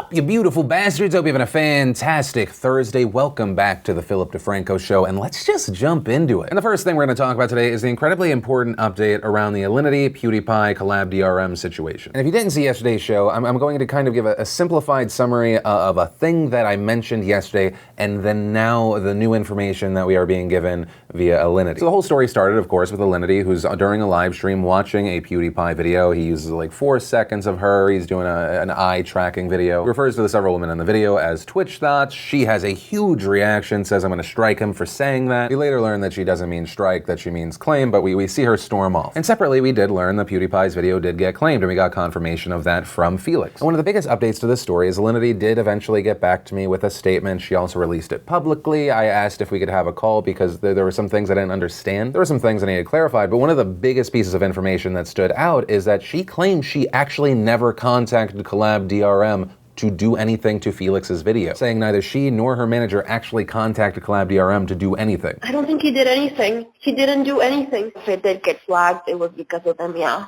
up, you beautiful bastards? Hope you're having a fantastic Thursday. Welcome back to the DeFranco Show, and let's just jump into it. And the first thing we're going to talk about today is the incredibly important update around the Alinity PewDiePie collab DRM situation. And if you didn't see yesterday's show, I'm going to kind of give a simplified summary of a thing that I mentioned yesterday, and then now the new information that we are being given via Alinity. So the whole story started, of course, with Alinity, who's during a live stream watching a PewDiePie video. He uses like 4 seconds of her. He's doing an eye tracking video. He refers to the several women in the video as Twitch thoughts. She has a huge reaction, says I'm going to strike him for saying that. We later learn that she doesn't mean strike, that she means claim, but we see her storm off. And separately, we did learn that PewDiePie's video did get claimed, and we got confirmation of that from Felix. And one of the biggest updates to this story is Alinity did eventually get back to me with a statement. She also released it publicly. I asked if we could have a call because there were some things I didn't understand. There were some things I needed clarified, but one of the biggest pieces of information that stood out is that she claimed she actually never contacted Collab DRM to do anything to Felix's video, saying neither she nor her manager actually contacted Collab DRM to do anything. I don't think he did anything. He didn't do anything. If it did get flagged, it was because of them, yeah.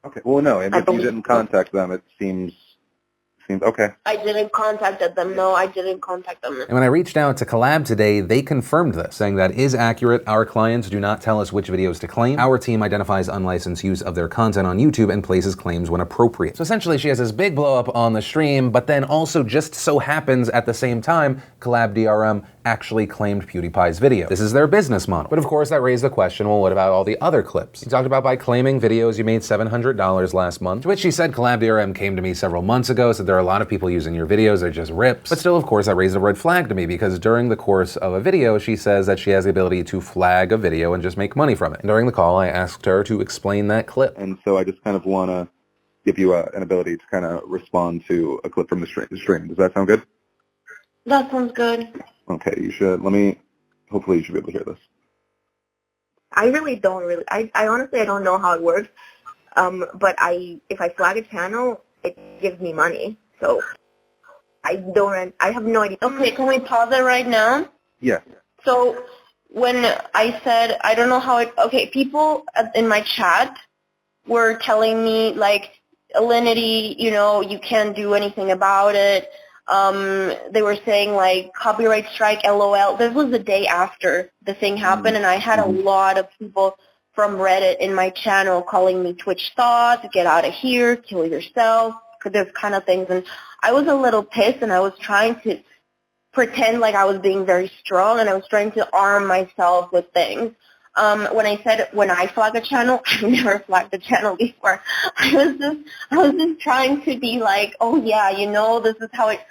Okay, well, no, and if you didn't contact them, it seems okay. I didn't contact them. No, I didn't contact them. And when I reached out to Collab today, they confirmed this, saying that is accurate. Our clients do not tell us which videos to claim. Our team identifies unlicensed use of their content on YouTube and places claims when appropriate. So essentially, she has this big blow up on the stream, but then also just so happens at the same time, Collab DRM actually claimed PewDiePie's video. This is their business model. But of course, that raised the question, well, what about all the other clips? He talked about by claiming videos, you made $700 last month, to which she said Collab DRM came to me several months ago, said there are a lot of people using your videos, they're just rips. But still, of course, that raised a red flag to me because during the course of a video, she says that she has the ability to flag a video and just make money from it. And during the call, I asked her to explain that clip. And so I just kind of want to give you an ability to kind of respond to a clip from the stream. Does that sound good? That sounds good. Okay, you should, hopefully you should be able to hear this. I honestly, I don't know how it works. But if I flag a channel, it gives me money. So I have no idea. Okay, can we pause it right now? Yeah. So when I said, I don't know how people in my chat were telling me, like, Alinity, you can't do anything about it. They were saying, like, copyright strike, LOL. This was the day after the thing happened, and I had a lot of people from Reddit in my channel calling me Twitch thoughts, get out of here, kill yourself, those kind of things. And I was a little pissed, and I was trying to pretend like I was being very strong, and I was trying to arm myself with things. When I said when I flag a channel, I've never flagged a channel before. I was just trying to be like, oh yeah, this is how it.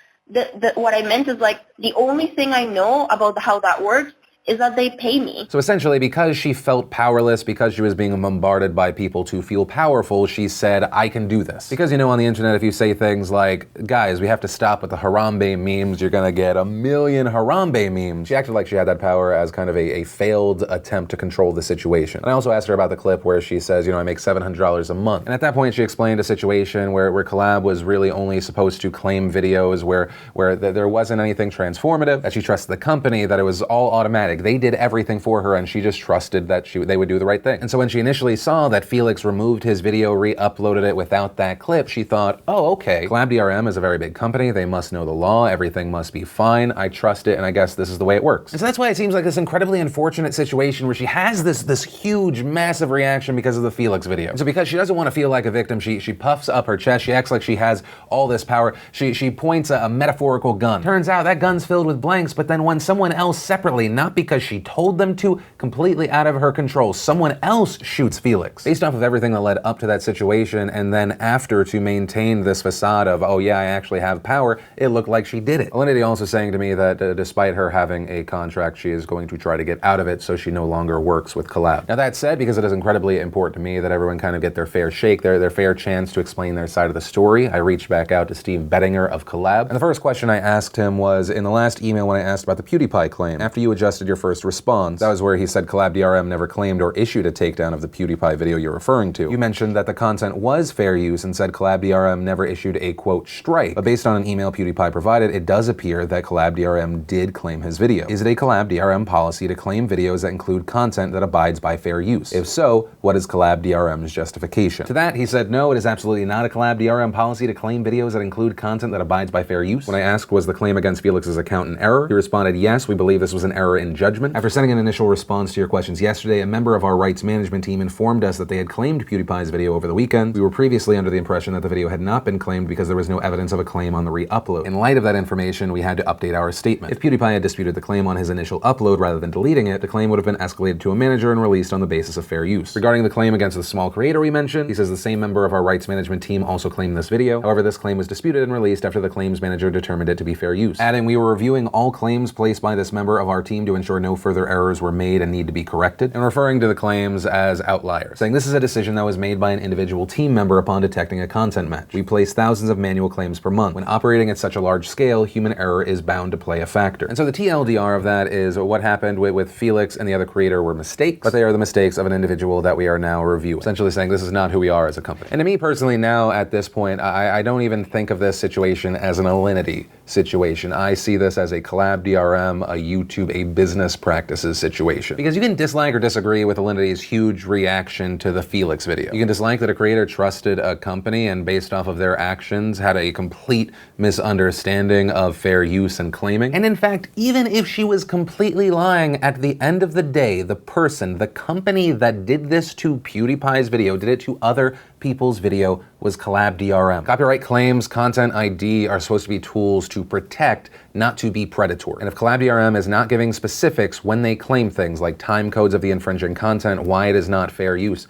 What I meant is, like, the only thing I know about how that works is that they pay me. So essentially, because she felt powerless, because she was being bombarded by people to feel powerful, she said, I can do this. Because, on the internet, if you say things like, guys, we have to stop with the Harambe memes, you're gonna get 1 million Harambe memes. She acted like she had that power as kind of a failed attempt to control the situation. And I also asked her about the clip where she says, I make $700 a month. And at that point, she explained a situation where Collab was really only supposed to claim videos where there wasn't anything transformative, that she trusted the company, that it was all automatic. They did everything for her, and she just trusted that they would do the right thing. And so when she initially saw that Felix removed his video, re-uploaded it without that clip, she thought, oh, okay, Collab DRM is a very big company. They must know the law. Everything must be fine. I trust it, and I guess this is the way it works. And so that's why it seems like this incredibly unfortunate situation where she has this huge, massive reaction because of the Felix video. And so because she doesn't want to feel like a victim, she puffs up her chest. She acts like she has all this power. She points a metaphorical gun. Turns out that gun's filled with blanks, but then when someone else separately, not because she told them to, completely out of her control, someone else shoots Felix. Based off of everything that led up to that situation, and then after, to maintain this facade of, oh yeah, I actually have power, it looked like she did it. Alinity also saying to me that despite her having a contract, she is going to try to get out of it so she no longer works with Collab. Now that said, because it is incredibly important to me that everyone kind of get their fair shake, their fair chance to explain their side of the story, I reached back out to Steve Bettinger of Collab. And the first question I asked him was, in the last email when I asked about the PewDiePie claim, after you adjusted your first response. That was where he said Collab DRM never claimed or issued a takedown of the PewDiePie video you're referring to. You mentioned that the content was fair use and said Collab DRM never issued a quote strike, but based on an email PewDiePie provided, it does appear that Collab DRM did claim his video. Is it a Collab DRM policy to claim videos that include content that abides by fair use? If so, what is Collab DRM's justification? To that, he said, no, it is absolutely not a Collab DRM policy to claim videos that include content that abides by fair use. When I asked, was the claim against Felix's account an error? He responded, yes, we believe this was an error in judgment. After sending an initial response to your questions yesterday, a member of our rights management team informed us that they had claimed PewDiePie's video over the weekend. We were previously under the impression that the video had not been claimed because there was no evidence of a claim on the re-upload. In light of that information, we had to update our statement. If PewDiePie had disputed the claim on his initial upload rather than deleting it, the claim would have been escalated to a manager and released on the basis of fair use. Regarding the claim against the small creator we mentioned, he says the same member of our rights management team also claimed this video. However, this claim was disputed and released after the claims manager determined it to be fair use. Adding, we were reviewing all claims placed by this member of our team to ensure no further errors were made and need to be corrected, and referring to the claims as outliers, saying this is a decision that was made by an individual team member upon detecting a content match. We place thousands of manual claims per month. When operating at such a large scale, human error is bound to play a factor. And so the TLDR of that is what happened with Felix and the other creator were mistakes, but they are the mistakes of an individual that we are now reviewing. Essentially saying this is not who we are as a company. And to me personally now at this point, I don't even think of this situation as an Alinity situation. I see this as a Collab DRM, a YouTube, a business practices situation. Because you can dislike or disagree with Alinity's huge reaction to the Felix video. You can dislike that a creator trusted a company and based off of their actions had a complete misunderstanding of fair use and claiming. And in fact, even if she was completely lying, at the end of the day, the person, the company that did this to PewDiePie's video, did it to other people's video, was Collab DRM. Copyright claims, content ID are supposed to be tools to protect, not to be predatory. And if Collab DRM is not giving specifics when they claim things like time codes of the infringing content, why it is not fair use,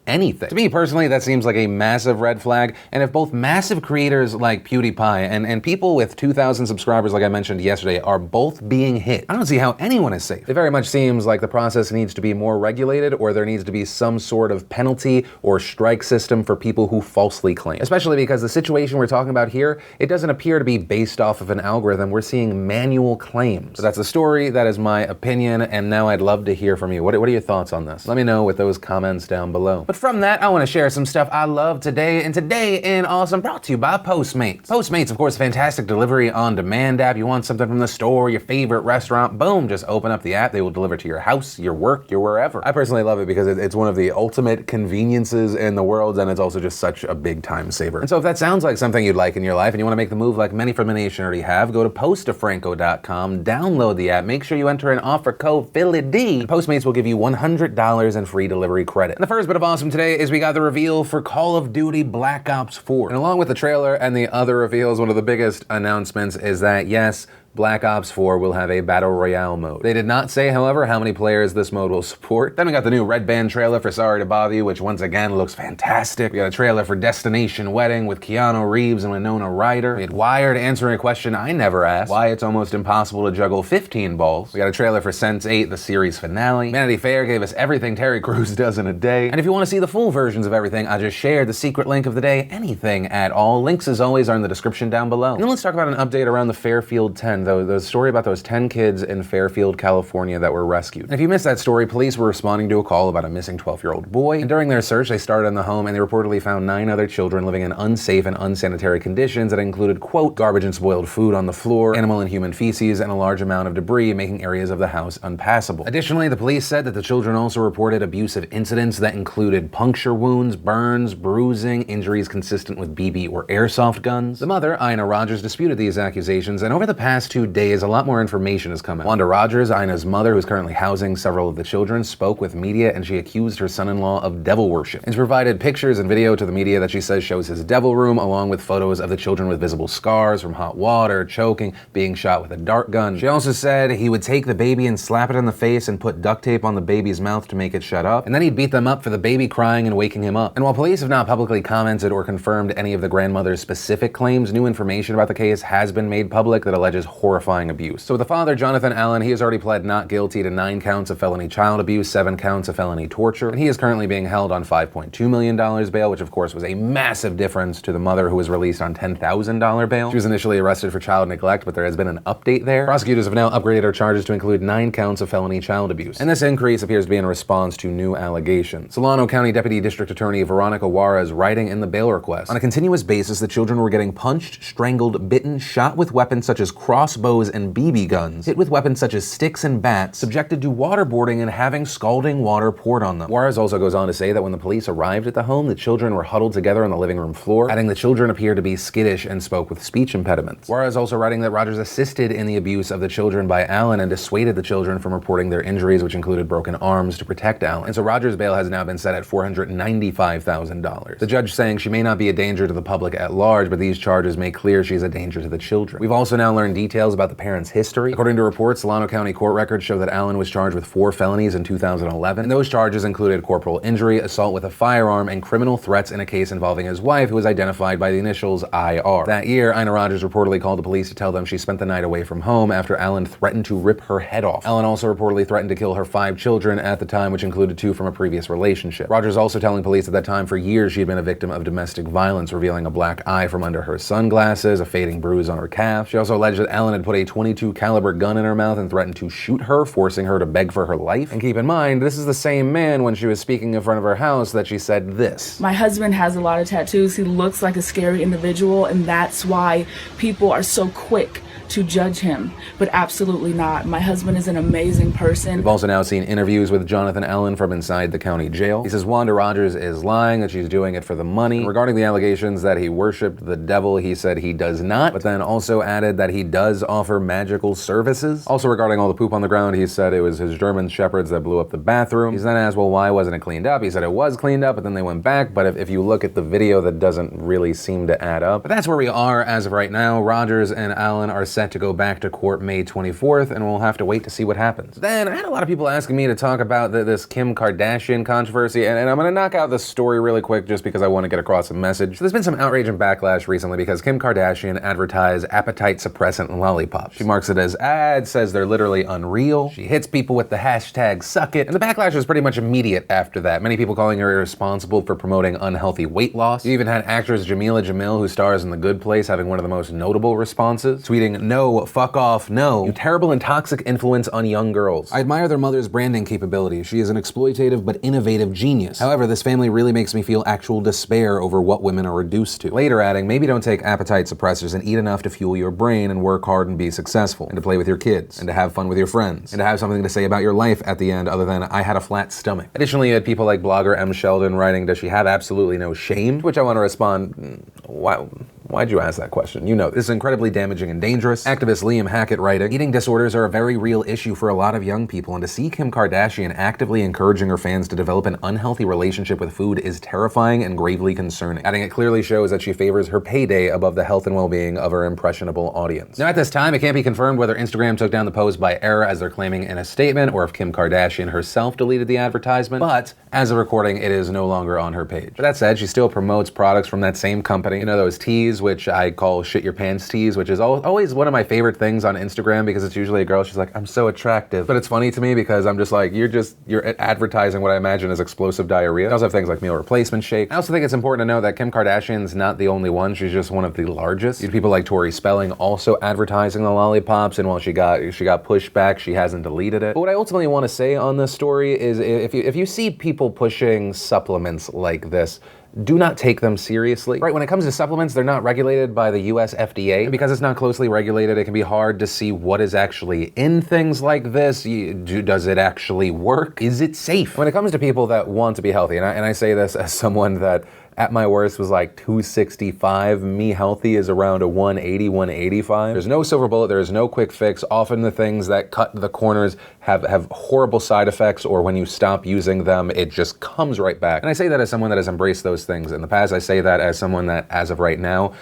anything. To me personally, that seems like a massive red flag, and if both massive creators like PewDiePie and people with 2,000 subscribers like I mentioned yesterday are both being hit, I don't see how anyone is safe. It very much seems like the process needs to be more regulated, or there needs to be some sort of penalty or strike system for people who falsely claim. Especially because the situation we're talking about here, it doesn't appear to be based off of an algorithm. We're seeing manual claims. So that's the story, that is my opinion, and now I'd love to hear from you. What are your thoughts on this? Let me know with those comments down below. But from that, I want to share some stuff I love today, and today in Awesome brought to you by Postmates. Postmates, of course, a fantastic delivery on demand app. You want something from the store, your favorite restaurant, boom, just open up the app. They will deliver to your house, your work, your wherever. I personally love it because it's one of the ultimate conveniences in the world, and it's also just such a big time saver. And so if that sounds like something you'd like in your life and you want to make the move like many from the nation already have, go to DeFranco.com, download the app, make sure you enter an offer code Blvd, and Postmates will give you $100 in free delivery credit. And the first bit of awesome today is we got the reveal for Call of Duty Black Ops 4. And along with the trailer and the other reveals, one of the biggest announcements is that, yes, Black Ops 4 will have a Battle Royale mode. They did not say, however, how many players this mode will support. Then we got the new Red Band trailer for Sorry to Bother You, which once again looks fantastic. We got a trailer for Destination Wedding with Keanu Reeves and Winona Ryder. We had Wired answering a question I never asked, why it's almost impossible to juggle 15 balls. We got a trailer for Sense8, the series finale. Vanity Fair gave us everything Terry Crews does in a day. And if you want to see the full versions of everything, I just shared the secret link of the day, anything at all. Links, as always, are in the description down below. And then let's talk about an update around the Fairfield 10, the story about those 10 kids in Fairfield, California that were rescued. And if you missed that story, police were responding to a call about a missing 12-year-old boy. And during their search, they started in the home and they reportedly found 9 other children living in unsafe and unsanitary conditions that included, quote, garbage and spoiled food on the floor, animal and human feces, and a large amount of debris, making areas of the house unpassable. Additionally, the police said that the children also reported abusive incidents that included puncture wounds, burns, bruising, injuries consistent with BB or airsoft guns. The mother, Ina Rogers, disputed these accusations, and over the past 2 days, a lot more information has come out. Wanda Rogers, Ina's mother, who's currently housing several of the children, spoke with media, and she accused her son-in-law of devil worship. And she provided pictures and video to the media that she says shows his devil room, along with photos of the children with visible scars from hot water, choking, being shot with a dart gun. She also said he would take the baby and slap it in the face and put duct tape on the baby's mouth to make it shut up, and then he'd beat them up for the baby crying and waking him up. And while police have not publicly commented or confirmed any of the grandmother's specific claims, new information about the case has been made public that alleges horrifying abuse. So the father, Jonathan Allen, he has already pled not guilty to 9 counts of felony child abuse, 7 counts of felony torture, and he is currently being held on $5.2 million bail, which of course was a massive difference to the mother who was released on $10,000 bail. She was initially arrested for child neglect, but there has been an update there. Prosecutors have now upgraded her charges to include 9 counts of felony child abuse, and this increase appears to be in response to new allegations. Solano County Deputy District Attorney Veronica Juarez writing in the bail request, on a continuous basis, the children were getting punched, strangled, bitten, shot with weapons such as crossbows and BB guns, hit with weapons such as sticks and bats, subjected to waterboarding, and having scalding water poured on them. Juarez also goes on to say that when the police arrived at the home, the children were huddled together on the living room floor, adding the children appeared to be skittish and spoke with speech impediments. Juarez also writing that Rogers assisted in the abuse of the children by Allen and dissuaded the children from reporting their injuries, which included broken arms, to protect Allen. And so Rogers' bail has now been set at $495,000. The judge saying she may not be a danger to the public at large, but these charges make clear she's a danger to the children. We've also now learned details about the parents' history. According to reports, Solano County court records show that Allen was charged with 4 felonies in 2011, and those charges included corporal injury, assault with a firearm, and criminal threats in a case involving his wife, who was identified by the initials IR. That year, Ina Rogers reportedly called the police to tell them she spent the night away from home after Allen threatened to rip her head off. Allen also reportedly threatened to kill her 5 children at the time, which included 2 from a previous relationship. Rogers also telling police at that time for years she had been a victim of domestic violence, revealing a black eye from under her sunglasses, a fading bruise on her calf. She also alleged that Allen had put a .22 caliber gun in her mouth and threatened to shoot her, forcing her to beg for her life. And keep in mind, this is the same man when she was speaking in front of her house that she said this. My husband has a lot of tattoos. He looks like a scary individual, and that's why people are so quick to judge him, but absolutely not. My husband is an amazing person. We've also now seen interviews with Jonathan Allen from inside the county jail. He says Wanda Rogers is lying, that she's doing it for the money. Regarding the allegations that he worshipped the devil, he said he does not, but then also added that he does offer magical services. Also regarding all the poop on the ground, he said it was his German shepherds that blew up the bathroom. He's then asked, well, why wasn't it cleaned up? He said it was cleaned up, but then they went back, but if you look at the video, that doesn't really seem to add up. But that's where we are as of right now. Rogers and Allen are set to go back to court May 24th, and we'll have to wait to see what happens. Then I had a lot of people asking me to talk about this Kim Kardashian controversy, and I'm gonna knock out this story really quick just because I want to get across a message. So there's been some outrage and backlash recently because Kim Kardashian advertised appetite suppressant lollipops. She marks it as ads, says they're literally unreal. She hits people with the hashtag suck it, and the backlash was pretty much immediate after that. Many people calling her irresponsible for promoting unhealthy weight loss. You even had actress Jamila Jamil, who stars in The Good Place, having one of the most notable responses, tweeting, "No, fuck off, no, you terrible and toxic influence on young girls. I admire their mother's branding capabilities. She is an exploitative but innovative genius. However, this family really makes me feel actual despair over what women are reduced to." Later adding, maybe don't take appetite suppressors and eat enough to fuel your brain and work hard and be successful, and to play with your kids, and to have fun with your friends, and to have something to say about your life at the end other than, I had a flat stomach. Additionally, you had people like blogger M. Sheldon writing, does she have absolutely no shame? To which I want to respond, why'd you ask that question? You know, this is incredibly damaging and dangerous. Activist Liam Hackett writing, eating disorders are a very real issue for a lot of young people, and to see Kim Kardashian actively encouraging her fans to develop an unhealthy relationship with food is terrifying and gravely concerning. Adding, it clearly shows that she favors her payday above the health and well-being of her impressionable audience. Now at this time, it can't be confirmed whether Instagram took down the post by error as they're claiming in a statement, or if Kim Kardashian herself deleted the advertisement, but as of recording, it is no longer on her page. But that said, she still promotes products from that same company. You know, those teas, which I call shit your pants teas, which is always one of my favorite things on Instagram because it's usually a girl, she's like, I'm so attractive. But it's funny to me because I'm just like, you're advertising what I imagine is explosive diarrhea. I also have things like meal replacement shake. I also think it's important to know that Kim Kardashian's not the only one, she's just one of the largest. You have people like Tori Spelling also advertising the lollipops, and while she got pushback, she hasn't deleted it. But what I ultimately want to say on this story is if you see people pushing supplements like this, do not take them seriously. Right, when it comes to supplements, they're not regulated by the US FDA. And because it's not closely regulated, it can be hard to see what is actually in things like this. Does it actually work? Is it safe? When it comes to people that want to be healthy, and I say this as someone that at my worst was like 265. Me healthy is around a 180, 185. There's no silver bullet, there is no quick fix. Often the things that cut the corners have horrible side effects, or when you stop using them, it just comes right back. And I say that as someone that has embraced those things in the past. I say that as someone that, as of right now,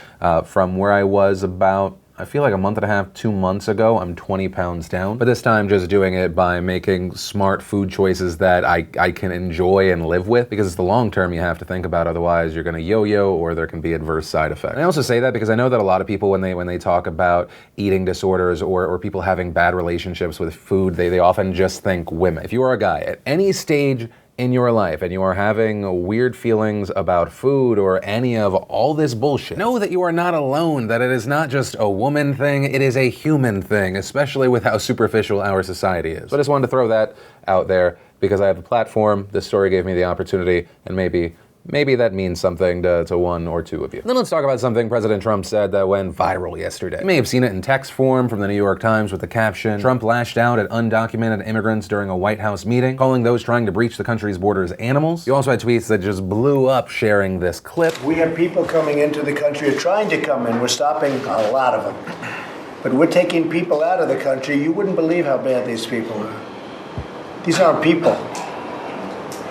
from where I was about I feel like a month and a half, 2 months ago, I'm 20 pounds down. But this time just doing it by making smart food choices that I can enjoy and live with, because it's the long term you have to think about, otherwise you're gonna yo-yo or there can be adverse side effects. And I also say that because I know that a lot of people when they talk about eating disorders or people having bad relationships with food, they often just think women. If you are a guy at any stage in your life and you are having weird feelings about food or any of all this bullshit, know that you are not alone, that it is not just a woman thing, it is a human thing, especially with how superficial our society is. So I just wanted to throw that out there because I have a platform, this story gave me the opportunity, and maybe that means something to one or two of you. Then let's talk about something President Trump said that went viral yesterday. You may have seen it in text form from the New York Times with the caption, "Trump lashed out at undocumented immigrants during a White House meeting, calling those trying to breach the country's borders animals." You also had tweets that just blew up sharing this clip. "We have people coming into the country or trying to come in. We're stopping a lot of them. But we're taking people out of the country. You wouldn't believe how bad these people are. These aren't people.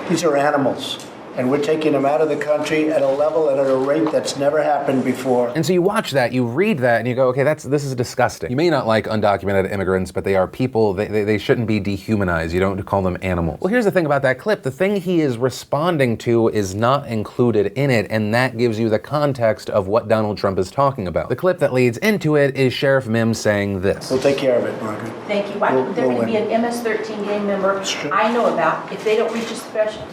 These are animals. And we're taking them out of the country at a level and at a rate that's never happened before." And so you watch that, you read that, and you go, okay, this is disgusting. You may not like undocumented immigrants, but they are people. They shouldn't be dehumanized. You don't call them animals. Well, here's the thing about that clip. The thing he is responding to is not included in it, and that gives you the context of what Donald Trump is talking about. The clip that leads into it is Sheriff Mims saying this. We'll take care of it, Margaret. Thank you. There can be an MS-13 gang member I know about. If they don't reach a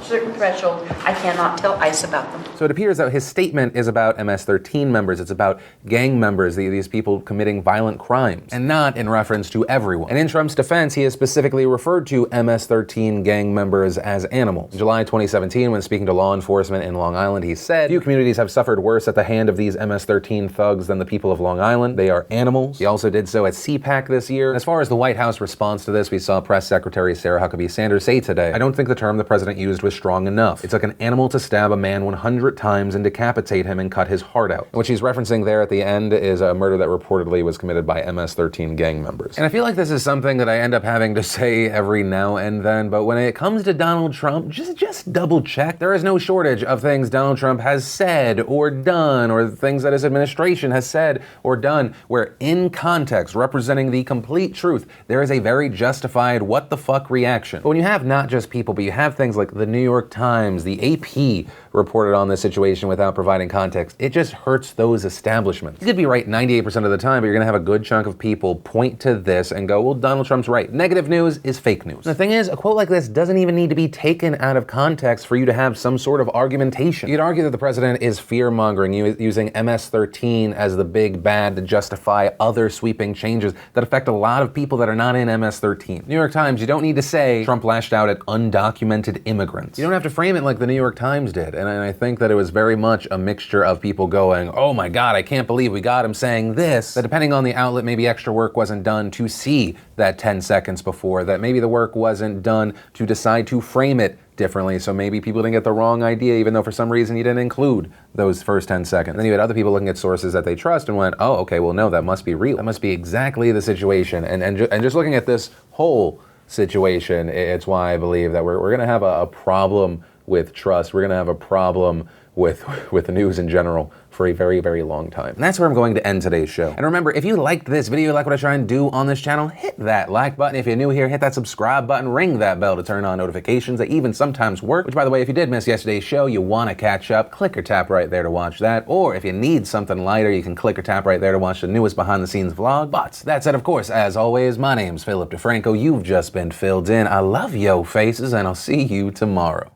certain threshold, I cannot tell ICE about them. So it appears that his statement is about MS-13 members. It's about gang members, these people committing violent crimes, and not in reference to everyone. And in Trump's defense, he has specifically referred to MS-13 gang members as animals. In July 2017, when speaking to law enforcement in Long Island, he said, "Few communities have suffered worse at the hand of these MS-13 thugs than the people of Long Island. They are animals." He also did so at CPAC this year. As far as the White House response to this, we saw Press Secretary Sarah Huckabee Sanders say today, "I don't think the term the president used was strong enough. It took an animal to stab a man 100 times and decapitate him and cut his heart out." And what she's referencing there at the end is a murder that reportedly was committed by MS-13 gang members. And I feel like this is something that I end up having to say every now and then, but when it comes to Donald Trump, just double check. There is no shortage of things Donald Trump has said or done, or things that his administration has said or done, where in context, representing the complete truth, there is a very justified what the fuck reaction. But when you have not just people, but you have things like the New York Times, the AP reported on this situation without providing context, it just hurts those establishments. You could be right 98% of the time, but you're gonna have a good chunk of people point to this and go, well, Donald Trump's right. Negative news is fake news. And the thing is, a quote like this doesn't even need to be taken out of context for you to have some sort of argumentation. You'd argue that the president is fear-mongering, using MS-13 as the big bad to justify other sweeping changes that affect a lot of people that are not in MS-13. New York Times, you don't need to say Trump lashed out at undocumented immigrants. You don't have to frame it like the New York Times did. And I think that it was very much a mixture of people going, oh my God, I can't believe we got him saying this. That depending on the outlet, maybe extra work wasn't done to see that 10 seconds before, that maybe the work wasn't done to decide to frame it differently, so maybe people didn't get the wrong idea, even though for some reason you didn't include those first 10 seconds. Then you had other people looking at sources that they trust and went, oh, okay, well, no, that must be real. That must be exactly the situation. And just looking at this whole situation, it's why I believe that we're gonna have a problem with trust. We're gonna have a problem with the news in general for a very, very long time. And that's where I'm going to end today's show. And remember, if you liked this video, like what I try and do on this channel, hit that like button. If you're new here, hit that subscribe button, ring that bell to turn on notifications. They even sometimes work, which by the way, if you did miss yesterday's show, you wanna catch up, click or tap right there to watch that. Or if you need something lighter, you can click or tap right there to watch the newest behind the scenes vlog. But that said, of course, as always, my name's Philip DeFranco. You've just been filled in. I love yo faces, and I'll see you tomorrow.